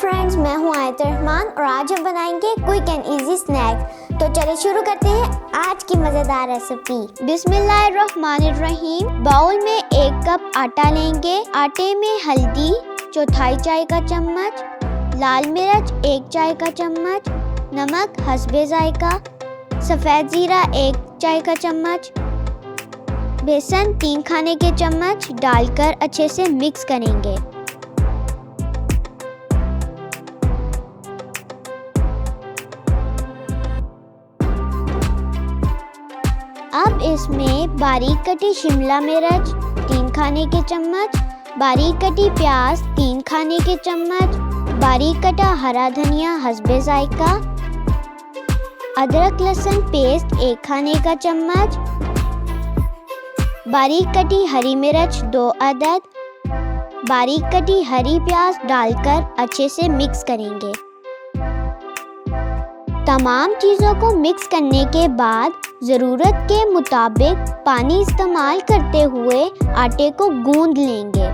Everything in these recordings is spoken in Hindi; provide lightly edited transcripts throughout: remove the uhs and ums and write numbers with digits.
फ्रेंड्स, मैं हूं आयत रहमान और आज हम बनाएंगे क्विक एंड इजी स्नैक। तो चलिए शुरू करते हैं आज की मज़ेदार रेसिपी। बिस्मिल्लाहिर्रहमानिर्रहीम। बाउल में 1 कप आटा लेंगे। आटे में हल्दी चौथाई चाय का चम्मच, लाल मिर्च 1 चाय का चम्मच, नमक हस्बे जायका, सफ़ेद ज़ीरा 1 चाय का चम्मच, बेसन 3 खाने के चम्मच डालकर अच्छे से मिक्स करेंगे। अब इसमें बारीक कटी शिमला मिर्च 3 खाने के चम्मच, बारीक कटी प्याज 3 खाने के चम्मच, बारीक कटा हरा धनिया हस्बे जायका, अदरक लहसुन पेस्ट 1 खाने का चम्मच, बारीक कटी हरी मिर्च 2 अदद, बारीक कटी हरी प्याज डालकर अच्छे से मिक्स करेंगे। तमाम चीज़ों को मिक्स करने के बाद ज़रूरत के मुताबिक पानी इस्तेमाल करते हुए आटे को गूंद लेंगे।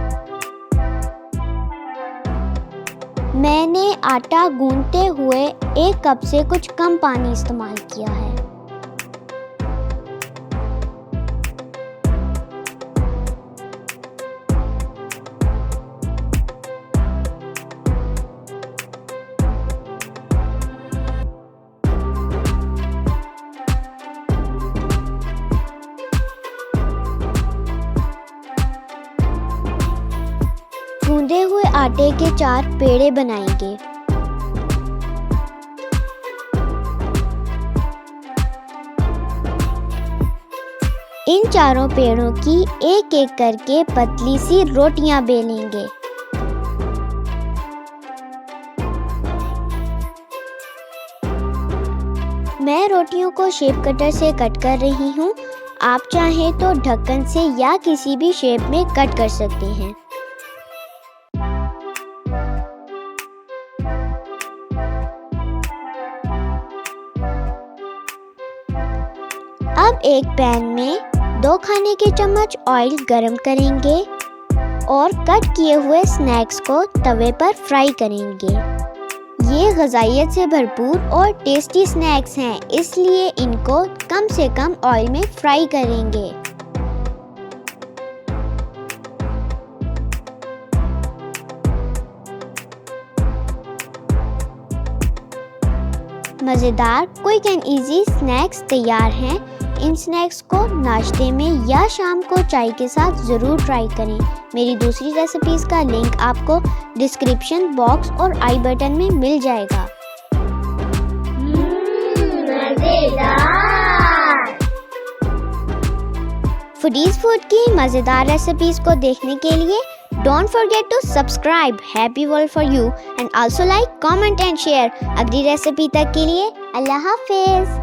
मैंने आटा गूंदते हुए 1 कप से कुछ कम पानी इस्तेमाल किया है। गूंदे हुए आटे के 4 पेड़े बनाएंगे। इन चारों पेड़ों की एक एक करके पतली सी रोटियां बेलेंगे। मैं रोटियों को शेप कटर से कट कर रही हूँ। आप चाहें तो ढक्कन से या किसी भी शेप में कट कर सकते हैं। अब एक पैन में 2 खाने के चम्मच ऑयल गरम करेंगे और कट किए हुए स्नैक्स को तवे पर फ्राई करेंगे। ये ग़िज़ाइयत से भरपूर और टेस्टी स्नैक्स हैं, इसलिए इनको कम से कम ऑयल में फ्राई करेंगे। मज़ेदार क्विक एंड इजी स्नैक्स तैयार हैं। इन स्नैक्स को नाश्ते में या शाम को चाय के साथ ज़रूर ट्राई करें। मेरी दूसरी रेसिपीज़ का लिंक आपको डिस्क्रिप्शन बॉक्स और आई बटन में मिल जाएगा। मज़ेदार। फूडीज़ फूड की मज़ेदार रेसिपीज़ को देखने के लिए don't forget to subscribe. Happy world for you and also like, comment and share. अगली रेसिपी तक के लिए अल्लाह हाफिज़।